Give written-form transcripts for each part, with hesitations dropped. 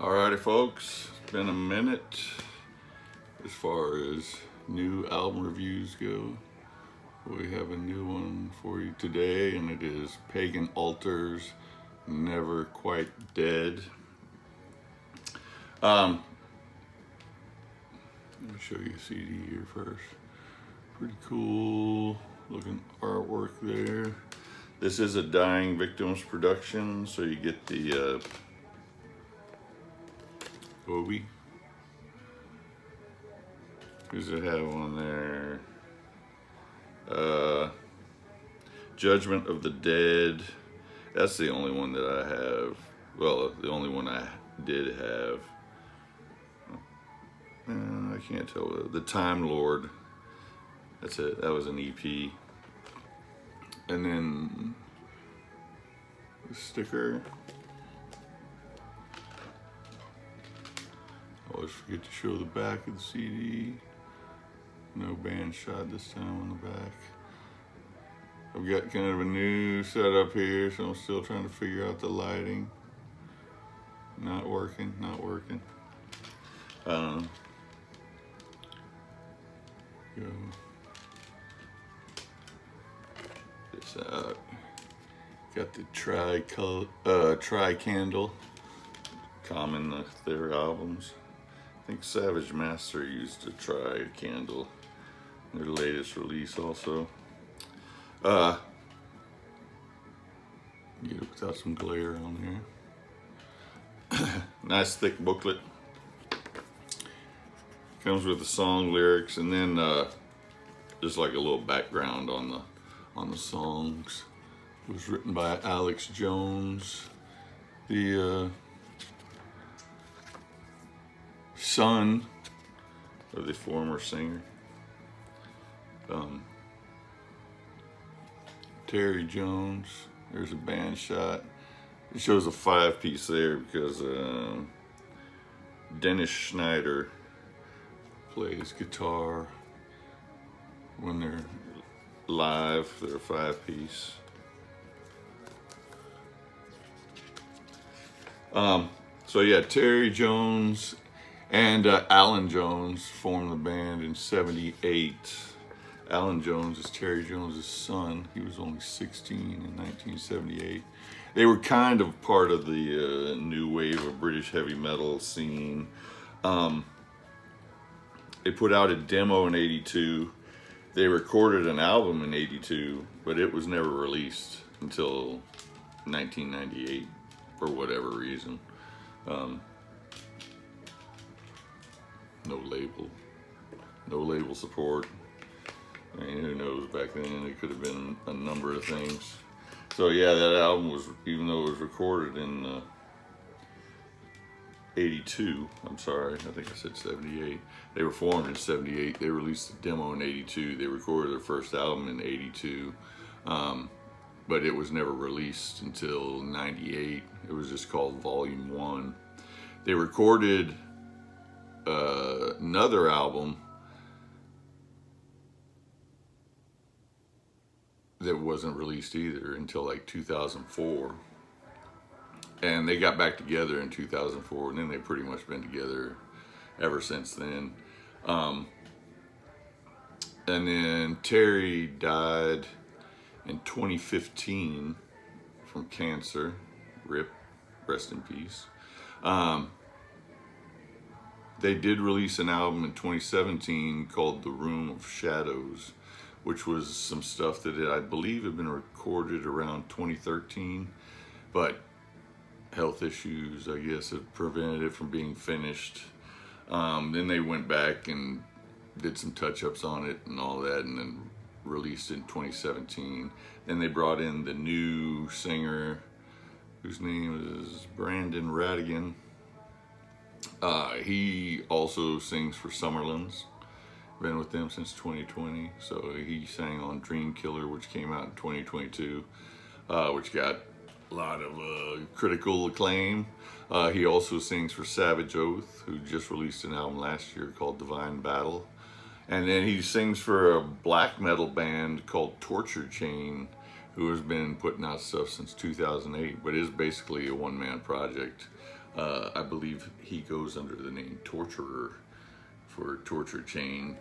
Alrighty folks, it's been a minute as far as new album reviews go. We have a new one for you today, and it is Pagan Altars, Never Quite Dead. Let me show you a CD here first. Pretty cool looking artwork there. This is a Dying Victims production, so you get the Obi. Who's it have on there? Judgment of the Dead. That's the only one that I have. Well, the only one I did have. I can't tell. The Time Lord. That's it. That was an EP. And then the sticker. I always forget to show the back of the CD. No band shot this time on the back. I've got kind of a new setup here, so I'm still trying to figure out the lighting. Not working. Go. This out. Got the tri candle. Common their albums. I think Savage Master used to try candle. Their latest release also. Get it without some glare on there. Nice thick booklet. Comes with the song lyrics, and then just like a little background on the songs. It was written by Alex Jones, the son of the former singer. Terry Jones. There's a band shot. It shows a 5-piece there because Dennis Schneider plays guitar when they're live. They're a 5-piece. So yeah, Terry Jones and Alan Jones formed the band in '78. Alan Jones is Terry Jones' son. He was only 16 in 1978. They were kind of part of the new wave of British heavy metal scene. They put out a demo in '82. They recorded an album in '82, but it was never released until 1998 for whatever reason. No label support. I mean, who knows, back then it could have been a number of things. So yeah, that album was, even though it was recorded in 82, I'm sorry, I think I said 78. They were formed in 78. They released the demo in 82. They recorded their first album in 82. But it was never released until 98. It was just called Volume 1. They recorded another album that wasn't released either until like 2004. And they got back together in 2004, and then they've pretty much been together ever since then. And then Terry died in 2015 from cancer. RIP, rest in peace. They did release an album in 2017 called The Room of Shadows, which was some stuff that I believe had been recorded around 2013, but health issues, I guess, have prevented it from being finished. Then they went back and did some touch-ups on it and all that, and then released it in 2017. Then they brought in the new singer, whose name is Brandon Radigan. He also sings for Summerlin's. Been with them since 2020. So he sang on Dream Killer, which came out in 2022, which got a lot of critical acclaim. He also sings for Savage Oath, who just released an album last year called Divine Battle. And then he sings for a black metal band called Torture Chain, who has been putting out stuff since 2008, but is basically a one-man project. I believe he goes under the name Torturer for Torture Chain.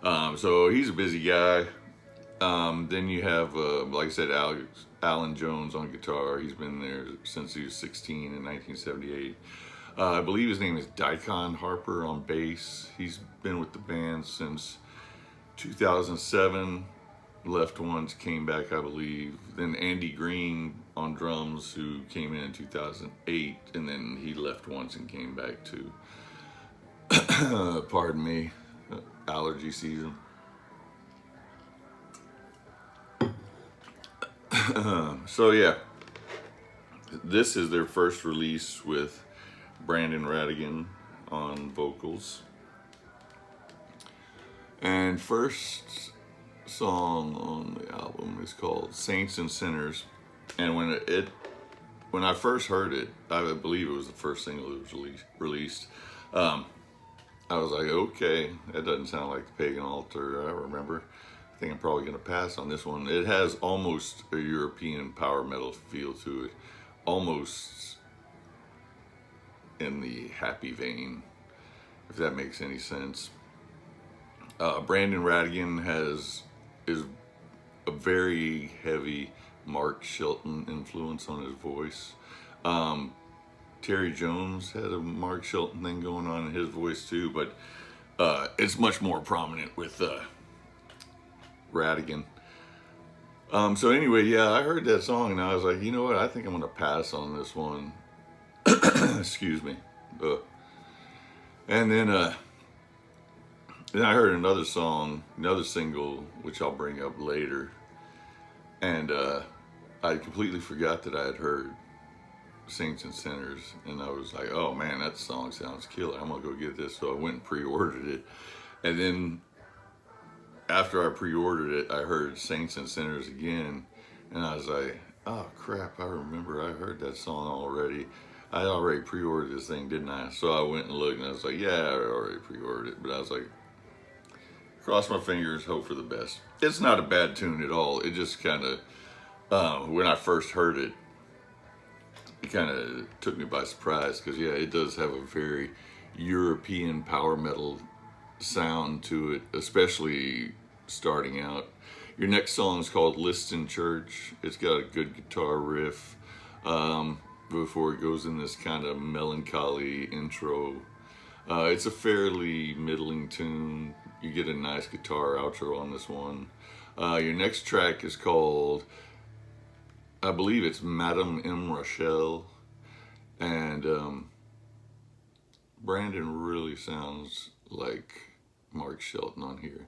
So he's a busy guy. Then you have, like I said, Alan Jones on guitar. He's been there since he was 16 in 1978. I believe his name is Diccon Harper on bass. He's been with the band since 2007. Left once, came back, I believe. Then Andy Green on drums, who came in 2008, and then he left once and came back too. Pardon me, allergy season. So yeah, this is their first release with Brandon Radigan on vocals. And first song on the album is called Saints and Sinners. And when I first heard it, I believe it was the first single that was released. I was like, okay, that doesn't sound like the Pagan altar I remember. I think I'm probably going to pass on this one. It has almost a European power metal feel to it. Almost in the happy vein, if that makes any sense. Brandon Radigan is a very heavy Mark Shelton influence on his voice. Terry Jones had a Mark Shelton thing going on in his voice too, but it's much more prominent with Radigan. So anyway, yeah, I heard that song and I was like, you know what? I think I'm going to pass on this one. Excuse me. And then I heard another song, another single, which I'll bring up later. And I completely forgot that I had heard Saints and Sinners. And I was like, oh man, that song sounds killer. I'm going to go get this. So I went and pre-ordered it. And then after I pre-ordered it, I heard Saints and Sinners again. And I was like, oh crap, I remember I heard that song already. I already pre-ordered this thing, didn't I? So I went and looked and I was like, yeah, I already pre-ordered it. But I was like, cross my fingers, hope for the best. It's not a bad tune at all. It just kind of, when I first heard it, it kind of took me by surprise because, yeah, it does have a very European power metal sound to it, especially starting out. Your next song is called Liston Church. It's got a good guitar riff before it goes in this kind of melancholy intro. It's a fairly middling tune. You get a nice guitar outro on this one. Your next track is called, I believe it's Madame M. Rochelle. And Brandon really sounds like Mark Shelton on here.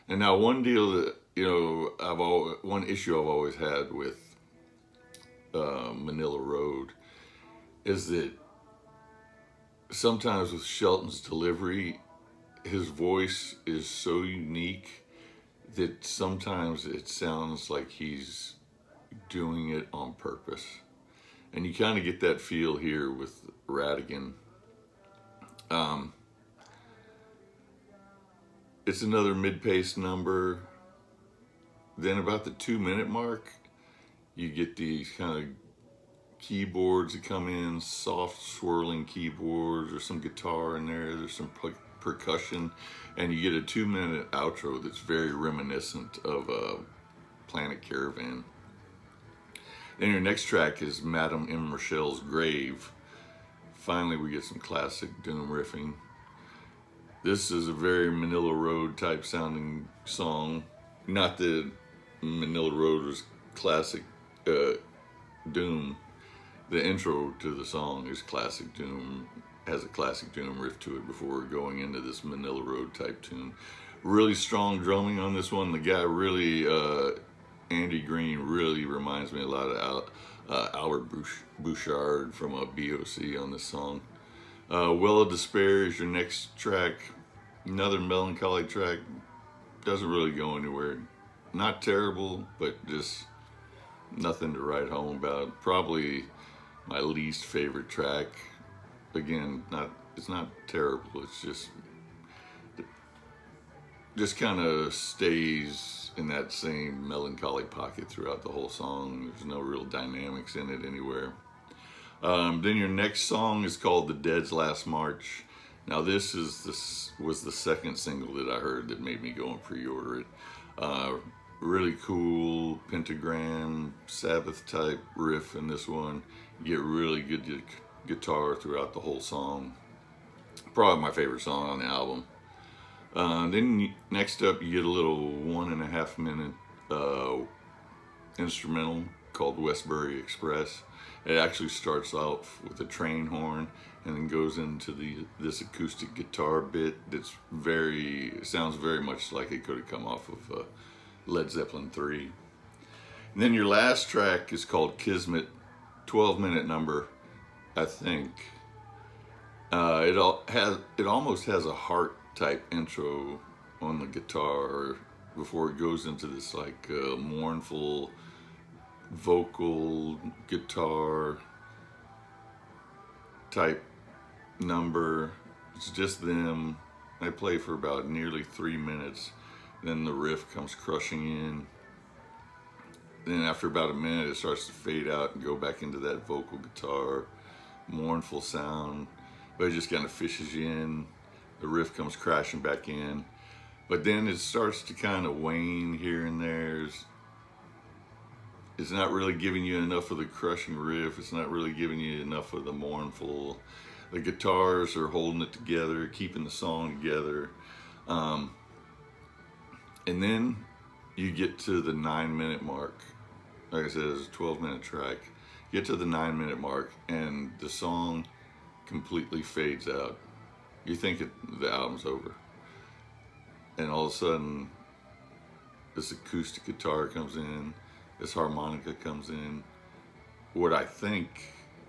And now one deal that, you know, one issue I've always had with Manila Road is that sometimes with Shelton's delivery, his voice is so unique that sometimes it sounds like he's doing it on purpose. And you kind of get that feel here with Radigan. It's another mid-paced number. Then about the 2-minute mark, you get these kind of keyboards that come in, soft swirling keyboards. There's some guitar in there. There's some percussion. And you get a 2-minute outro that's very reminiscent of Planet Caravan. Then your next track is Madame M. Rochelle's Grave. Finally, we get some classic doom riffing. This is a very Manila Road type sounding song. Not that Manila Road was classic doom. The intro to the song is classic doom, has a classic doom riff to it before going into this Manila Road type tune. Really strong drumming on this one. The guy really, Andy Green really reminds me a lot of Albert Bouchard from BOC on this song. Well of Despair is your next track. Another melancholy track. Doesn't really go anywhere. Not terrible, but just nothing to write home about. Probably my least favorite track. Again, it's not terrible. It's just kind of stays in that same melancholy pocket throughout the whole song. There's no real dynamics in it anywhere. Then your next song is called "The Dead's Last March." Now this was the second single that I heard that made me go and pre-order it. Really cool pentagram Sabbath type riff in this one. You get really good guitar throughout the whole song. Probably my favorite song on the album. Then next up, you get a little 1.5 minute instrumental called Westbury Express. It actually starts off with a train horn and then goes into this acoustic guitar bit that's sounds very much like it could have come off of Led Zeppelin 3. And then your last track is called Kismet, 12-minute number, I think. It almost has a heart type intro on the guitar before it goes into this like mournful vocal guitar type number. It's just them. They play for about nearly 3 minutes. Then the riff comes crushing in. Then after about a minute, it starts to fade out and go back into that vocal guitar, mournful sound. But it just kind of fishes you in. The riff comes crashing back in. But then it starts to kind of wane here and there. It's not really giving you enough of the crushing riff. It's not really giving you enough of the mournful. The guitars are holding it together, keeping the song together. And then you get to the 9-minute mark. Like I said, it's a 12-minute track. You get to the 9-minute mark and the song completely fades out. You think the album's over. And all of a sudden, this acoustic guitar comes in, this harmonica comes in. What I think,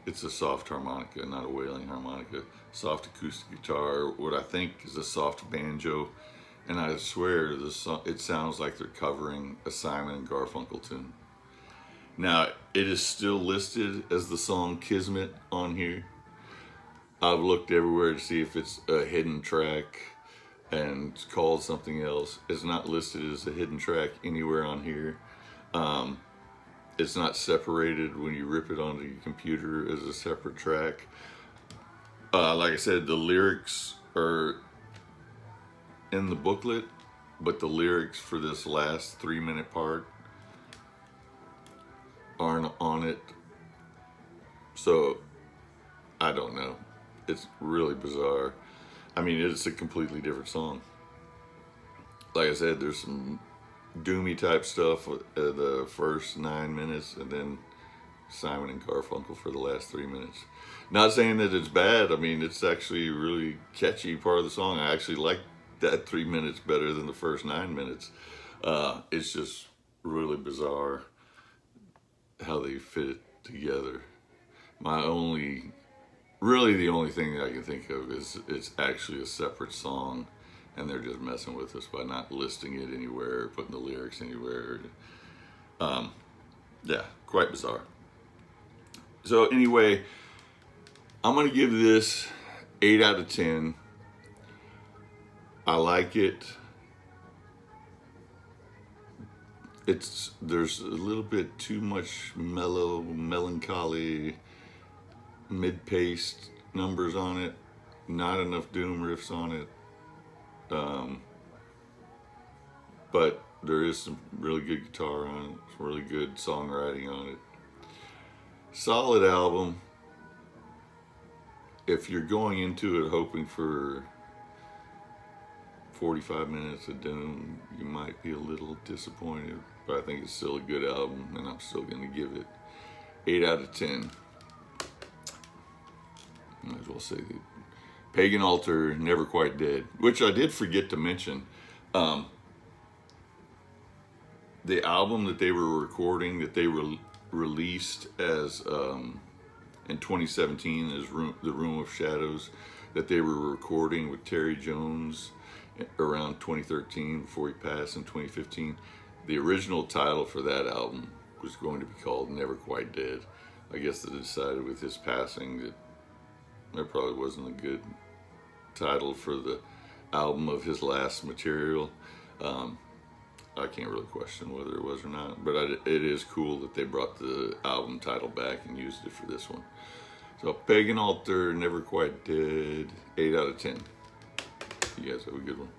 it's a soft harmonica, not a wailing harmonica, soft acoustic guitar. What I think is a soft banjo. And I swear, it sounds like they're covering a Simon and Garfunkel tune. Now, it is still listed as the song Kismet on here. I've looked everywhere to see if it's a hidden track and it's called something else. It's not listed as a hidden track anywhere on here. It's not separated when you rip it onto your computer as a separate track. Like I said, the lyrics are in the booklet, but the lyrics for this last 3-minute part aren't on it. So, I don't know. It's really bizarre. I mean, it's a completely different song. Like I said, there's some doomy type stuff the first 9 minutes, and then Simon and Garfunkel for the last 3 minutes. Not saying that it's bad. I mean, it's actually a really catchy part of the song. I actually like that 3 minutes better than the first 9 minutes. It's just really bizarre how they fit it together. Really the only thing that I can think of is it's actually a separate song, and they're just messing with us by not listing it anywhere, putting the lyrics anywhere. Yeah, quite bizarre. So anyway, I'm gonna give this 8 out of 10. I like it. There's a little bit too much mellow, melancholy, mid-paced numbers on it. Not enough doom riffs on it. But there is some really good guitar on it. Some really good songwriting on it. Solid album. If you're going into it hoping for 45 minutes of doom, you might be a little disappointed, but I think it's still a good album, and I'm still going to give it 8 out of 10. Might as well say the Pagan Altar, Never Quite Dead, which I did forget to mention. The album that they were recording, that they released as in 2017 as The Room of Shadows, that they were recording with Terry Jones around 2013 before he passed in 2015. The original title for that album was going to be called Never Quite Dead. I guess they decided with his passing that there probably wasn't a good title for the album of his last material. I can't really question whether it was or not, but it is cool that they brought the album title back and used it for this one. So Pagan Altar, Never Quite Dead, 8 out of 10. You guys have a good one.